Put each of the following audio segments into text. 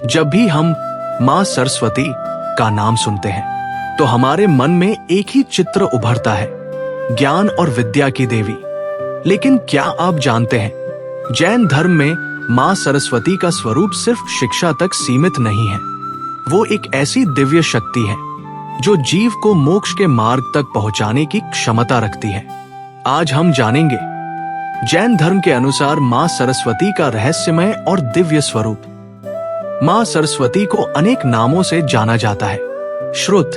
जब भी हम माँ सरस्वती का नाम सुनते हैं तो हमारे मन में एक ही चित्र उभरता है, ज्ञान और विद्या की देवी। लेकिन क्या आप जानते हैं, जैन धर्म में माँ सरस्वती का स्वरूप सिर्फ शिक्षा तक सीमित नहीं है। वो एक ऐसी दिव्य शक्ति है जो जीव को मोक्ष के मार्ग तक पहुंचाने की क्षमता रखती है। आज हम जानेंगे जैन धर्म के अनुसार माँ सरस्वती का रहस्यमय और दिव्य स्वरूप। माँ सरस्वती को अनेक नामों से जाना जाता है, श्रुत,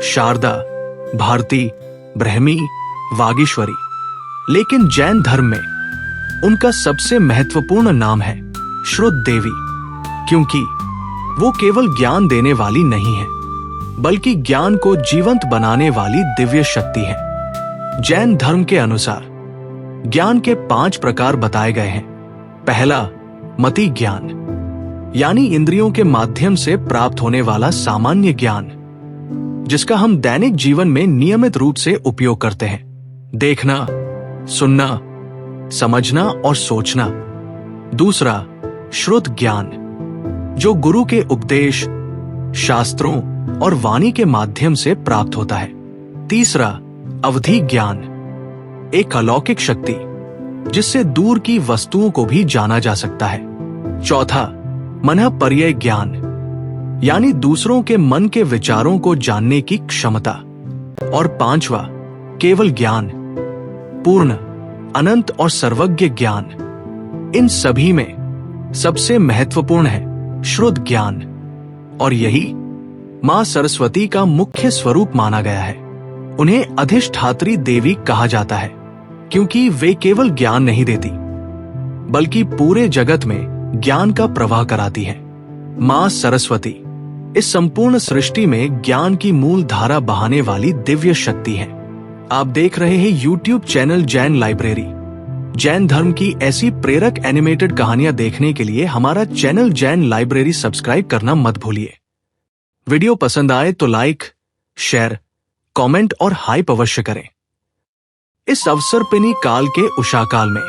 शारदा, भारती, ब्रह्मी, वागीश्वरी। लेकिन जैन धर्म में उनका सबसे महत्वपूर्ण नाम है श्रुत देवी, क्योंकि वो केवल ज्ञान देने वाली नहीं है, बल्कि ज्ञान को जीवंत बनाने वाली दिव्य शक्ति है। जैन धर्म के अनुसार ज्ञान के 5 प्रकार बताए गए हैं। पहला, मति ज्ञान, यानी इंद्रियों के माध्यम से प्राप्त होने वाला सामान्य ज्ञान, जिसका हम दैनिक जीवन में नियमित रूप से उपयोग करते हैं। देखना, सुनना, समझना और सोचना। दूसरा, श्रुत ज्ञान, जो गुरु के उपदेश, शास्त्रों और वाणी के माध्यम से प्राप्त होता है। तीसरा, अवधि ज्ञान, एक अलौकिक शक्ति जिससे दूर की वस्तुओं को भी जाना जा सकता है। चौथा, मनःपर्यय ज्ञान, यानी दूसरों के मन के विचारों को जानने की क्षमता। और पांचवा, केवल ज्ञान, पूर्ण, अनंत और सर्वज्ञ ज्ञान। इन सभी में सबसे महत्वपूर्ण है श्रुत ज्ञान, और यही मां सरस्वती का मुख्य स्वरूप माना गया है। उन्हें अधिष्ठात्री देवी कहा जाता है, क्योंकि वे केवल ज्ञान नहीं देती, बल्कि पूरे जगत में ज्ञान का प्रवाह कराती है। मां सरस्वती इस संपूर्ण सृष्टि में ज्ञान की मूल धारा बहाने वाली दिव्य शक्ति है। आप देख रहे हैं YouTube channel Jain library. Jain धर्म की ऐसी प्रेरक एनिमेटेड कहानियां देखने के लिए हमारा चैनल जैन लाइब्रेरी सब्सक्राइब करना मत भूलिए। वीडियो पसंद आए तो लाइक, शेयर, कमेंट और हाइप अवश्य करें। इस अवसरपिनी काल के उषा काल में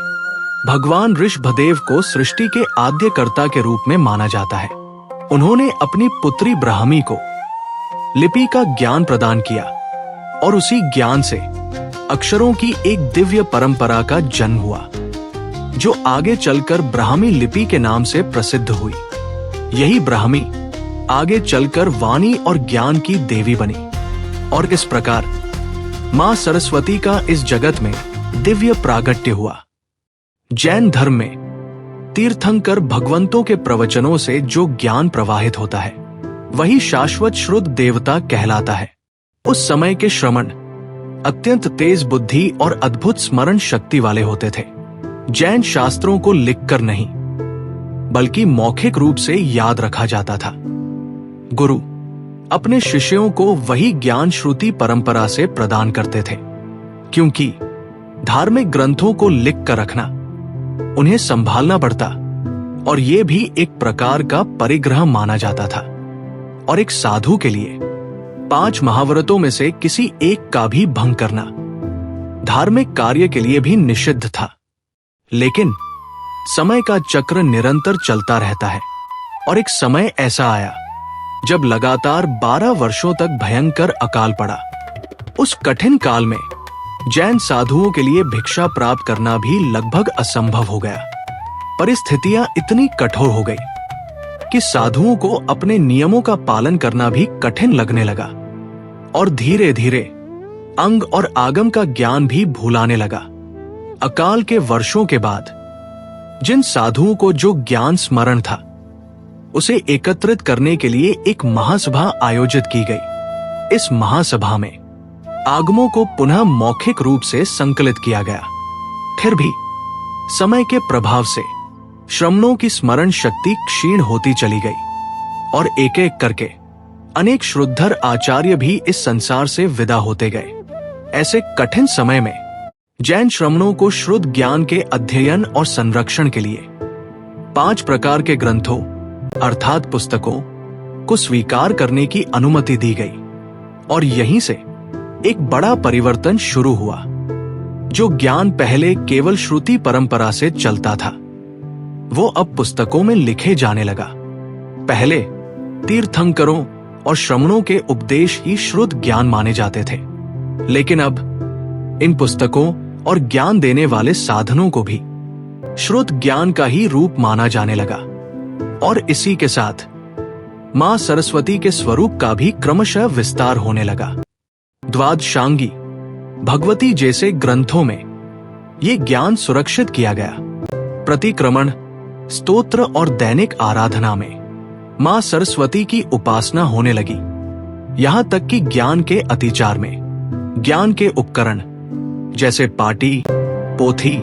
भगवान ऋषभदेव को सृष्टि के आद्यकर्ता के रूप में माना जाता है। उन्होंने अपनी पुत्री ब्राह्मी को लिपि का ज्ञान प्रदान किया और उसी ज्ञान से अक्षरों की एक दिव्य परंपरा का जन्म हुआ, जो आगे चलकर ब्राह्मी लिपि के नाम से प्रसिद्ध हुई। यही ब्राह्मी आगे चलकर वाणी और ज्ञान की देवी बनी, और इस प्रकार मां सरस्वती का इस जगत में दिव्य प्रागट्य हुआ। जैन धर्म में तीर्थंकर भगवंतों के प्रवचनों से जो ज्ञान प्रवाहित होता है, वही शाश्वत श्रुत देवता कहलाता है। उस समय के श्रमण अत्यंत तेज बुद्धि और अद्भुत स्मरण शक्ति वाले होते थे। जैन शास्त्रों को लिखकर नहीं, बल्कि मौखिक रूप से याद रखा जाता था। गुरु अपने शिष्यों को वही ज्ञान श्रुति परंपरा से प्रदान करते थे, क्योंकि धार्मिक ग्रंथों को लिख कर रखना, उन्हें संभालना पड़ता, और ये भी एक प्रकार का परिग्रह माना जाता था। और एक साधु के लिए 5 महाव्रतों में से किसी एक का भी भंग करना धार्मिक कार्य के लिए भी निषिद्ध था। लेकिन समय का चक्र निरंतर चलता रहता है, और एक समय ऐसा आया जब लगातार 12 वर्षों तक भयंकर अकाल पड़ा। उस कठिन काल में जैन साधुओं के लिए भिक्षा प्राप्त करना भी लगभग असंभव हो गया। परिस्थितियां इतनी कठोर हो गई कि साधुओं को अपने नियमों का पालन करना भी कठिन लगने लगा, और धीरे धीरे अंग और आगम का ज्ञान भी भूलाने लगा। अकाल के वर्षों के बाद जिन साधुओं को जो ज्ञान स्मरण था, उसे एकत्रित करने के लिए एक महासभा आयोजित की गई। इस महासभा में आगमों को पुनः मौखिक रूप से संकलित किया गया। फिर भी समय के प्रभाव से श्रमणों की स्मरण शक्ति क्षीण होती चली गई, और एक एक करके अनेक श्रुद्धर आचार्य भी इस संसार से विदा होते गए। ऐसे कठिन समय में जैन श्रमणों को श्रुत ज्ञान के अध्ययन और संरक्षण के लिए 5 प्रकार के ग्रंथों अर्थात पुस्तकों को स्वीकार करने की अनुमति दी गई, और यहीं से एक बड़ा परिवर्तन शुरू हुआ। जो ज्ञान पहले केवल श्रुति परंपरा से चलता था, वो अब पुस्तकों में लिखे जाने लगा। पहले तीर्थंकरों और श्रमणों के उपदेश ही शुद्ध ज्ञान माने जाते थे, लेकिन अब इन पुस्तकों और ज्ञान देने वाले साधनों को भी शुद्ध ज्ञान का ही रूप माना जाने लगा। और इसी के साथ मां सरस्वती के स्वरूप का भी क्रमशः विस्तार होने लगा। द्वादशांगी भगवती जैसे ग्रंथों में ये ज्ञान सुरक्षित किया गया। प्रतिक्रमण, स्तोत्र और दैनिक आराधना में मां सरस्वती की उपासना होने लगी। यहां तक कि ज्ञान के अतिचार में ज्ञान के उपकरण जैसे पाटी, पोथी,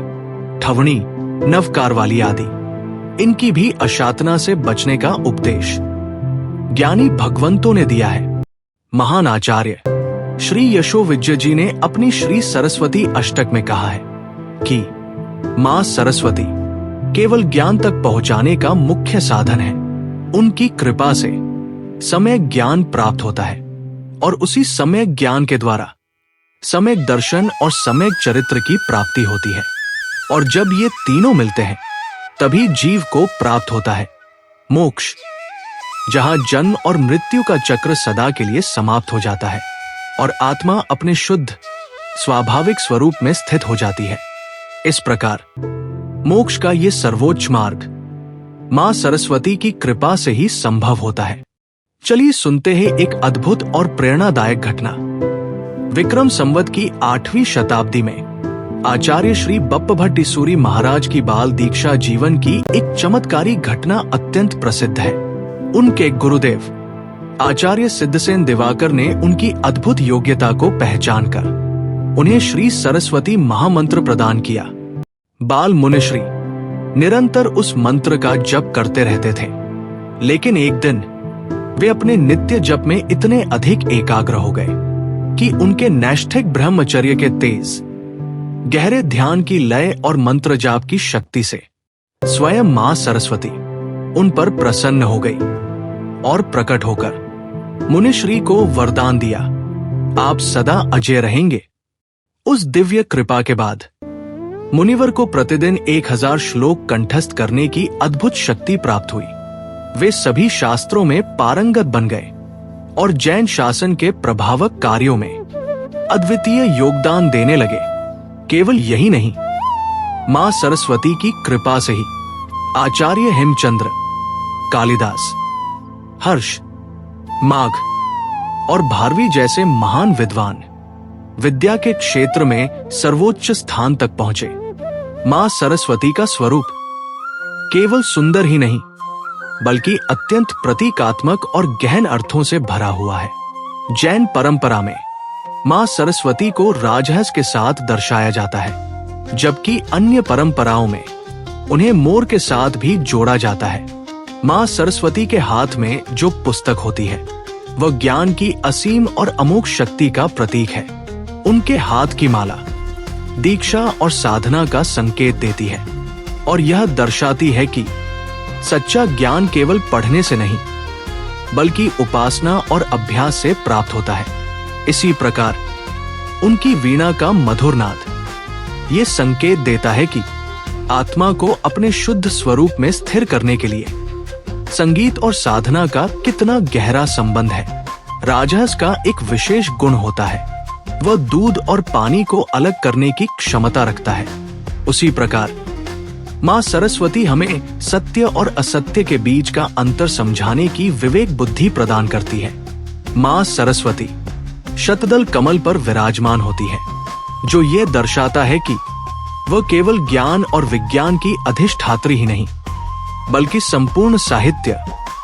ठवणी, नवकारवाली आदि, इनकी भी अशातना से बचने का उपदेश ज्ञानी भगवंतों ने दिया है। महान आचार्य श्री यशोविजय जी ने अपनी श्री सरस्वती अष्टक में कहा है कि मां सरस्वती केवल ज्ञान तक पहुंचाने का मुख्य साधन है। उनकी कृपा से सम्यक ज्ञान प्राप्त होता है और उसी सम्यक ज्ञान के द्वारा सम्यक दर्शन और सम्यक चरित्र की प्राप्ति होती है। और जब ये तीनों मिलते हैं तभी जीव को प्राप्त होता है मोक्ष, जहां जन्म और मृत्यु का चक्र सदा के लिए समाप्त हो जाता है और आत्मा अपने शुद्ध स्वाभाविक स्वरूप में स्थित हो जाती है। इस प्रकार मोक्ष का ये सर्वोच्च मार्ग मां सरस्वती की कृपा से ही संभव होता है। चलिए सुनते हैं एक अद्भुत और प्रेरणादायक घटना। विक्रम संवत की 8वीं शताब्दी में आचार्य श्री बप्पभट्टी सूरी महाराज की बाल दीक्षा जीवन की एक चमत्कारी घटना अत्यंत प्रसिद्ध है। उनके गुरुदेव आचार्य सिद्धसेन दिवाकर ने उनकी अद्भुत योग्यता को पहचानकर उन्हें श्री सरस्वती महामंत्र प्रदान किया। बाल मुनिश्री निरंतर उस मंत्र का जप करते रहते थे, लेकिन एक दिन वे अपने नित्य जप में इतने अधिक एकाग्र हो गए कि उनके नैष्ठिक ब्रह्मचर्य के तेज गहरे ध्यान की लय और मंत्र जाप की शक्ति से स्वयं मां सरस्वती उन पर प्रसन्न हो गई और प्रकट होकर मुनिश्री को वरदान दिया, आप सदा अजय रहेंगे। उस दिव्य कृपा के बाद मुनिवर को प्रतिदिन 1000 श्लोक कंठस्थ करने की अद्भुत शक्ति प्राप्त हुई। वे सभी शास्त्रों में पारंगत बन गए और जैन शासन के प्रभावक कार्यों में अद्वितीय योगदान देने लगे। केवल यही नहीं, मां सरस्वती की कृपा से ही आचार्य हेमचंद्र, कालिदास, हर्ष, माघ और भारवी जैसे महान विद्वान विद्या के क्षेत्र में सर्वोच्च स्थान तक पहुंचे। मां सरस्वती का स्वरूप केवल सुंदर ही नहीं बल्कि अत्यंत प्रतीकात्मक और गहन अर्थों से भरा हुआ है। जैन परंपरा में मां सरस्वती को राजहंस के साथ दर्शाया जाता है, जबकि अन्य परंपराओं में उन्हें मोर के साथ भी जोड़ा जाता है। मां सरस्वती के हाथ में जो पुस्तक होती है वह ज्ञान की असीम और अमोघ शक्ति का प्रतीक है। उनके हाथ की माला दीक्षा और साधना का संकेत देती है और यह दर्शाती है कि सच्चा ज्ञान केवल पढ़ने से नहीं बल्कि उपासना और अभ्यास से प्राप्त होता है। इसी प्रकार उनकी वीणा का मधुर नाद ये संकेत देता है कि आत्मा को अपने शुद्ध स्वरूप में स्थिर करने के लिए संगीत और साधना का कितना गहरा संबंध है। राजहंस का एक विशेष गुण होता है, वह दूध और पानी को अलग करने की क्षमता रखता है। उसी प्रकार मां सरस्वती हमें सत्य और असत्य के बीच का अंतर समझाने की विवेक बुद्धि प्रदान करती है। मां सरस्वती शतदल कमल पर विराजमान होती है, जो ये दर्शाता है कि वह केवल ज्ञान और विज्ञान की अधिष्ठात्री ही नहीं बल्कि संपूर्ण साहित्य,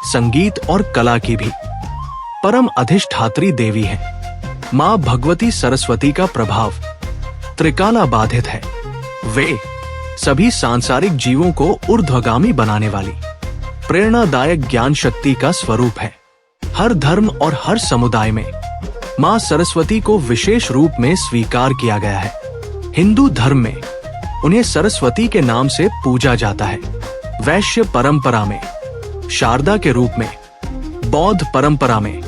संगीत और कला की भी परम अधिष्ठात्री देवी है। मां भगवती सरस्वती का प्रभाव त्रिकाला बाधित है। वे सभी सांसारिक जीवों को ऊर्ध्वगामी बनाने वाली प्रेरणादायक ज्ञान शक्ति का स्वरूप है। हर धर्म और हर समुदाय में मां सरस्वती को विशेष रूप में स्वीकार किया गया है। हिंदू धर्म में उन्हें सरस्वती के नाम से पूजा जाता है। वैश्य परंपरा में शारदा के रूप में, बौद्ध परंपरा में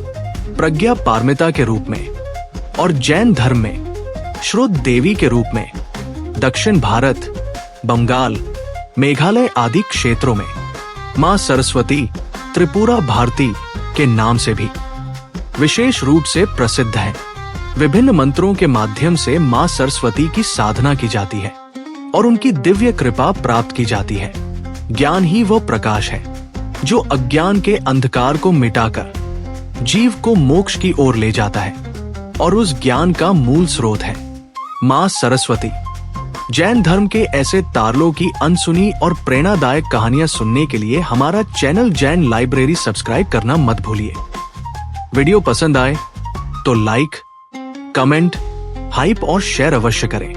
प्रज्ञा पारमिता के रूप में और जैन धर्म में श्रुत देवी के रूप में दक्षिण भारत, बंगाल, मेघालय आदि क्षेत्रों में मां सरस्वती त्रिपुरा भारती के नाम से भी विशेष रूप से प्रसिद्ध है। विभिन्न मंत्रों के माध्यम से मां सरस्वती की साधना की जाती है और उनकी दिव्य कृपा प्राप्त की जाती है। ज्ञान ही वो प्रकाश है जो अज्ञान के अंधकार को मिटाकर जीव को मोक्ष की ओर ले जाता है और उस ज्ञान का मूल स्रोत है मां सरस्वती। जैन धर्म के ऐसे तारलों की अनसुनी और प्रेरणादायक कहानियां सुनने के लिए हमारा चैनल जैन लाइब्रेरी सब्सक्राइब करना मत भूलिए। वीडियो पसंद आए तो लाइक, कमेंट, हाइप और शेयर अवश्य करें।